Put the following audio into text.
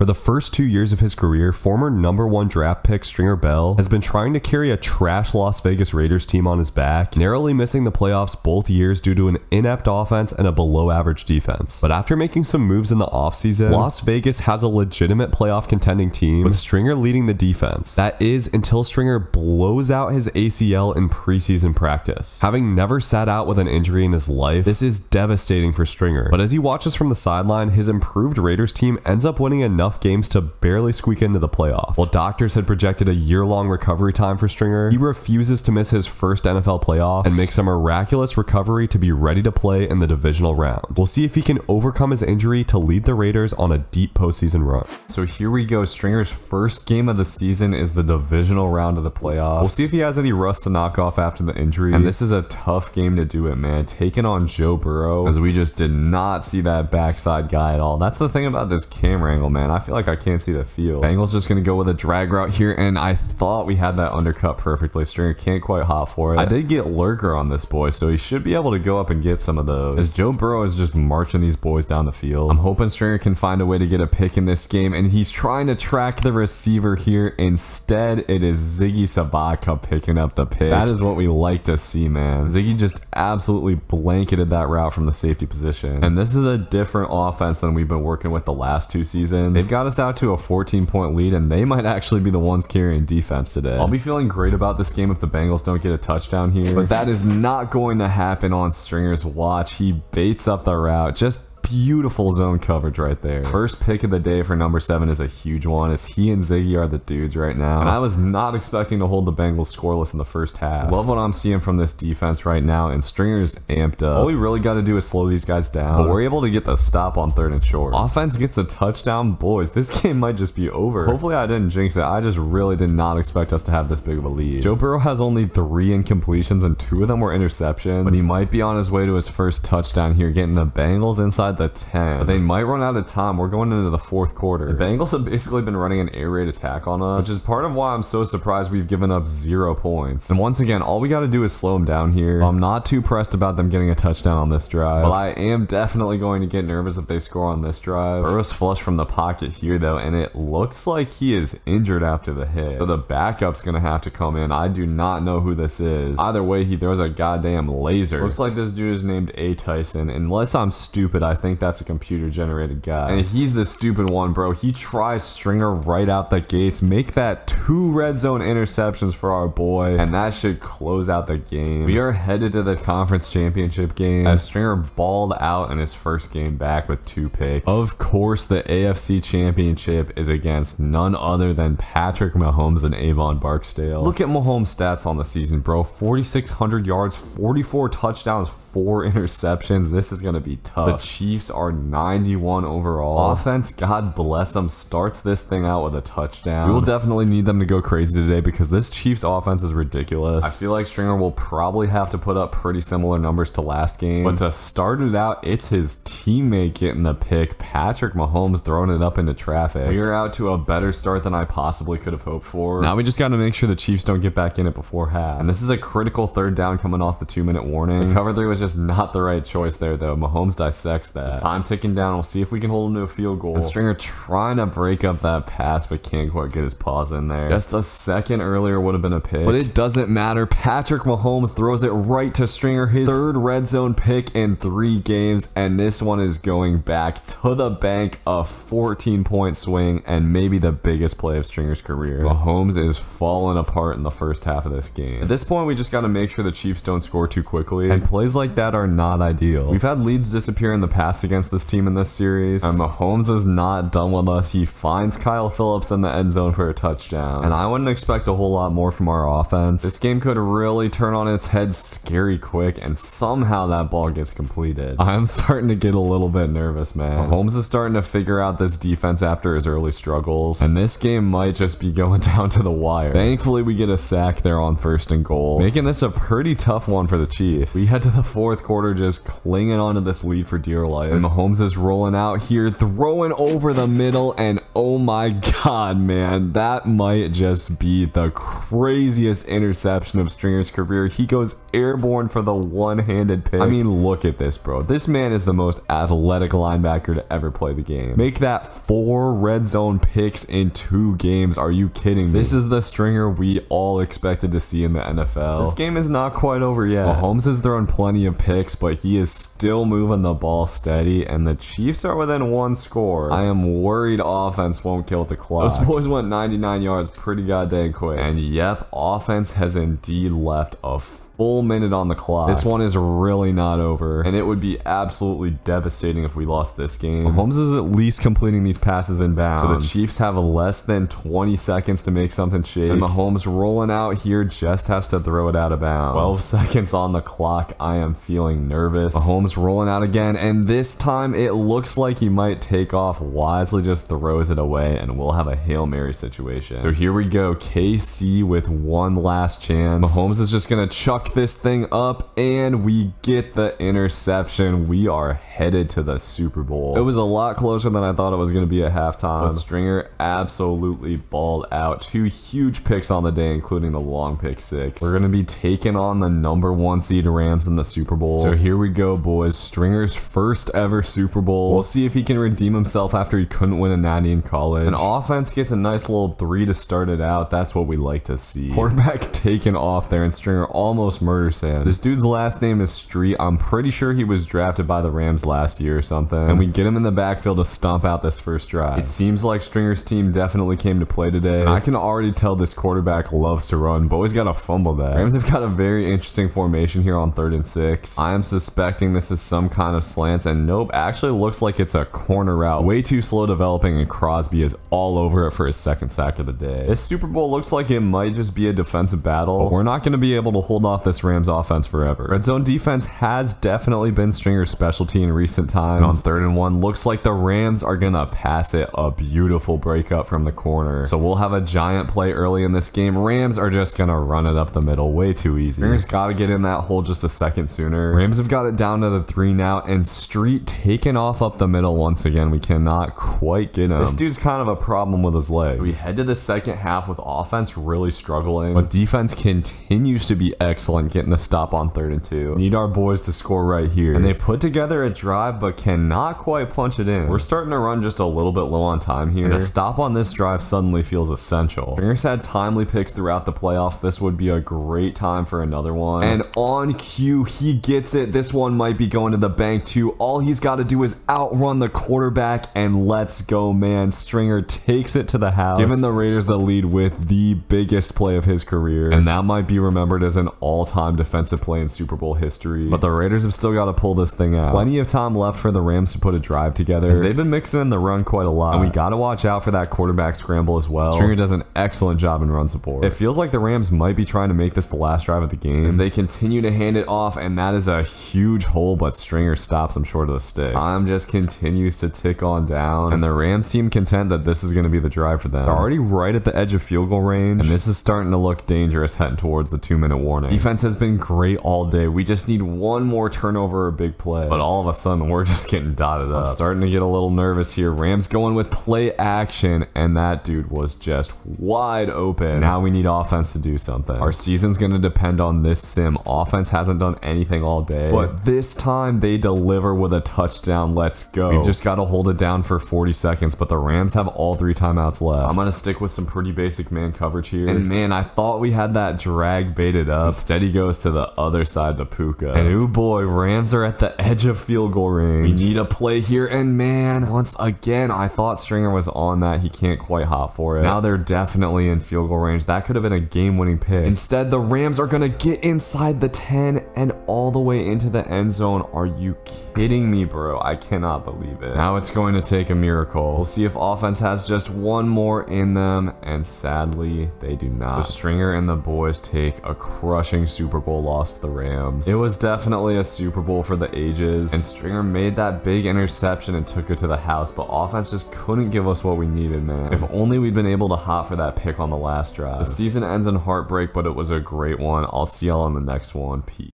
For the first 2 years of his career, former #1 draft pick Stringer Bell has been trying to carry a trash Las Vegas Raiders team on his back, narrowly missing the playoffs both years due to an inept offense and a below-average defense. But after making some moves in the offseason, Las Vegas has a legitimate playoff contending team with Stringer leading the defense. That is until Stringer blows out his ACL in preseason practice. Having never sat out with an injury in his life, this is devastating for Stringer. But as he watches from the sideline, his improved Raiders team ends up winning enough games to barely squeak into the playoff. While doctors had projected a year-long recovery time for Stringer, he refuses to miss his first NFL playoffs and makes a miraculous recovery to be ready to play in the divisional round. We'll see if he can overcome his injury to lead the Raiders on a deep postseason run. So here we go. Stringer's first game of the season is the divisional round of the playoffs. We'll see if he has any rust to knock off after the injury. And this is a tough game to do it, man. Taking on Joe Burrow, as we just did not see that backside guy at all. That's the thing about this camera angle, man. I feel like I can't see the field. Bengals just gonna go with a drag route here, and I thought we had that undercut perfectly. Stringer can't quite hop for it. I did get lurker on this boy, so he should be able to go up and get some of those, as Joe Burrow is just marching these boys down the field. I'm hoping Stringer can find a way to get a pick in this game, and he's trying to track the receiver here. Instead, it is Ziggy Sabaka picking up the pick. That is what we like to see, man. Ziggy just absolutely blanketed that route from the safety position, and this is a different offense than we've been working with the last 2 seasons. They've got us out to a 14-point lead, and they might actually be the ones carrying defense today. I'll be feeling great about this game if the Bengals don't get a touchdown here, but that is not going to happen on Stringer's watch. He baits up the route. Just beautiful zone coverage right there. First pick of the day for number 7 is a huge one, as he and Ziggy are the dudes right now. And I was not expecting to hold the Bengals scoreless in the first half. Love what I'm seeing from this defense right now, and Stringer's amped up. All we really got to do is slow these guys down, but we're able to get the stop on 3rd and short. Offense gets a touchdown. Boys, this game might just be over. Hopefully I didn't jinx it. I just really did not expect us to have this big of a lead. Joe Burrow has only 3 incompletions, and 2 of them were interceptions, but he might be on his way to his first touchdown here, getting the Bengals inside the 10. But they might run out of time. We're going into the 4th quarter. The Bengals have basically been running an air raid attack on us, which is part of why I'm so surprised we've given up 0 points. And once again, all we got to do is slow them down here. I'm not too pressed about them getting a touchdown on this drive, but I am definitely going to get nervous if they score on this drive. Burrow's flush from the pocket here though, and it looks like he is injured after the hit, so the backup's gonna have to come in. I do not know who this is. Either way, he throws a goddamn laser. Looks like this dude is named A. Tyson. Unless I'm stupid, I think that's a computer generated guy, and he's the stupid one, bro. He tries Stringer right out the gates, make that 2 red zone interceptions for our boy, and that should close out the game. We are headed to the conference championship game, as Stringer balled out in his first game back with 2 picks. Of course, the AFC Championship is against none other than Patrick Mahomes and Avon Barksdale. Look at Mahomes' stats on the season, bro. 4,600 yards, 44 touchdowns, 4 interceptions. This is going to be tough. The Chiefs are 91 overall. Offense, God bless them, starts this thing out with a touchdown. We will definitely need them to go crazy today, because this Chiefs offense is ridiculous. I feel like Stringer will probably have to put up pretty similar numbers to last game, but to start it out, it's his teammate getting the pick. Patrick Mahomes throwing it up into traffic. We are out to a better start than I possibly could have hoped for. Now we just got to make sure the Chiefs don't get back in it before half. And this is a critical 3rd down coming off the 2-minute warning. The cover 3 was just not the right choice there though. Mahomes dissects that. Time ticking down. We'll see if we can hold him to a field goal. And Stringer trying to break up that pass, but can't quite get his paws in there. Just a second earlier would have been a pick, but it doesn't matter. Patrick Mahomes throws it right to Stringer, his 3rd red zone pick in 3 games, and this one is going back to the bank. A 14-point swing, and maybe the biggest play of Stringer's career. Mahomes is falling apart in the first half of this game. At this point, we just got to make sure the Chiefs don't score too quickly, and plays like that are not ideal. We've had leads disappear in the past against this team in this series, and Mahomes is not done with us. He finds Kyle Phillips in the end zone for a touchdown, and I wouldn't expect a whole lot more from our offense. This game could really turn on its head scary quick, and somehow that ball gets completed. I'm starting to get a little bit nervous, man. Mahomes is starting to figure out this defense after his early struggles, and this game might just be going down to the wire. Thankfully, we get a sack there on 1st and goal, making this a pretty tough one for the Chiefs. We head to the fourth quarter, just clinging onto this lead for dear life. And Mahomes is rolling out here, throwing over the middle, and oh my god, man, that might just be the craziest interception of Stringer's career. He goes airborne for the one-handed pick. I mean, look at this, bro. This man is the most athletic linebacker to ever play the game. Make that 4 red zone picks in 2 games. Are you kidding me? This is the Stringer we all expected to see in the NFL. This game is not quite over yet. Mahomes has thrown plenty of picks, but he is still moving the ball steady, and the Chiefs are within 1 score. I am worried offense won't kill the clock. Those boys went 99 yards pretty goddamn quick. And yep, offense has indeed left a full minute on the clock. This one is really not over, and it would be absolutely devastating if we lost this game. Mahomes is at least completing these passes in bounds, so the Chiefs have less than 20 seconds to make something shake. And Mahomes rolling out here just has to throw it out of bounds. 12 seconds on the clock. I am feeling nervous. Mahomes rolling out again, and this time it looks like he might take off. Wisely just throws it away, and we'll have a Hail Mary situation. So here we go. KC with one last chance. Mahomes is just gonna chuck this thing up, and we get the interception. We are headed to the Super Bowl. It was a lot closer than I thought it was going to be at halftime, but Stringer absolutely balled out. 2 huge picks on the day, including the long pick 6. We're going to be taking on the #1 seed Rams in the Super Bowl. So here we go, boys. Stringer's first ever Super Bowl. We'll see if he can redeem himself after he couldn't win a natty in college. An offense gets a nice little 3 to start it out. That's what we like to see. Quarterback taking off there, and Stringer almost murders him. This dude's last name is Street. I'm pretty sure he was drafted by the Rams last year or something. And we get him in the backfield to stomp out this first drive. It seems like Stringer's team definitely came to play today. And I can already tell this quarterback loves to run, but he's got a fumble there. Rams have got a very interesting formation here on 3rd and 6. I am suspecting this is some kind of slants, and nope, actually looks like it's a corner route. Way too slow developing, and Crosby is all over it for his 2nd sack of the day. This Super Bowl looks like it might just be a defensive battle, but we're not going to be able to hold off this Rams offense forever. Red zone defense has definitely been Stringer's specialty in recent times. And on 3rd and 1, looks like the Rams are gonna pass it. A beautiful breakup from the corner. So we'll have a giant play early in this game. Rams are just gonna run it up the middle. Way too easy. Stringer's gotta get in that hole just a second sooner. Rams have got it down to the 3 now, and Street taking off up the middle once again. We cannot quite get him. This dude's kind of a problem with his legs. We head to the second half with offense really struggling, but defense continues to be excellent, getting the stop on 3rd and 2. Need our boys to score right here, and they put together a drive but cannot quite punch it in. We're starting to run just a little bit low on time here, and a stop on this drive suddenly feels essential. Stringer's had timely picks throughout the playoffs. This would be a great time for another one, and on cue he gets it. This one might be going to the bank too. All he's got to do is outrun the quarterback, and let's go, man. Stringer takes it to the house, giving the Raiders the lead with the biggest play of his career, and that might be remembered as an all-time defensive play in Super Bowl history. But the Raiders have still got to pull this thing out. Plenty of time left for the Rams to put a drive together, as they've been mixing in the run quite a lot, and we got to watch out for that quarterback scramble as well. Stringer does an excellent job in run support. It feels like the Rams might be trying to make this the last drive of the game, as they continue to hand it off, and that is a huge hole, but Stringer stops him short of the sticks. Time just continues to tick on down, and the Rams seem content that this is going to be the drive for them. They're already right at the edge of field goal range, and this is starting to look dangerous heading towards the 2-minute warning. Defense has been great all day. We just need one more turnover or big play, but all of a sudden we're just getting dotted up. I'm starting to get a little nervous here. Rams going with play action, and that dude was just wide open. Now we need offense to do something. Our season's going to depend on this sim. Offense hasn't done anything all day, but this time they deliver with a touchdown. Let's go. We've just got to hold it down for 40 seconds, but the Rams have all 3 timeouts left. I'm going to stick with some pretty basic man coverage here, and man, I thought we had that drag baited up. Instead he goes to the other side to Puka, and oh boy, Rams are at the edge of field goal range. We need a play here, and man, once again, I thought Stringer was on that. He can't quite hop for it. Now they're definitely in field goal range. That could have been a game-winning pick. Instead, the Rams are gonna get inside the 10 and all the way into the end zone. Are you kidding me, bro? I cannot believe it. Now it's going to take a miracle. We'll see if offense has just one more in them, and sadly, they do not. The Stringer and the boys take a crushing Super Bowl loss to the Rams. It was definitely a Super Bowl for the ages, and Stringer made that big interception and took it to the house, but offense just couldn't give us what we needed, man. If only we'd been able to hop for that pick on the last drive. The season ends in heartbreak, but it was a great one. I'll see y'all on the next one. Peace.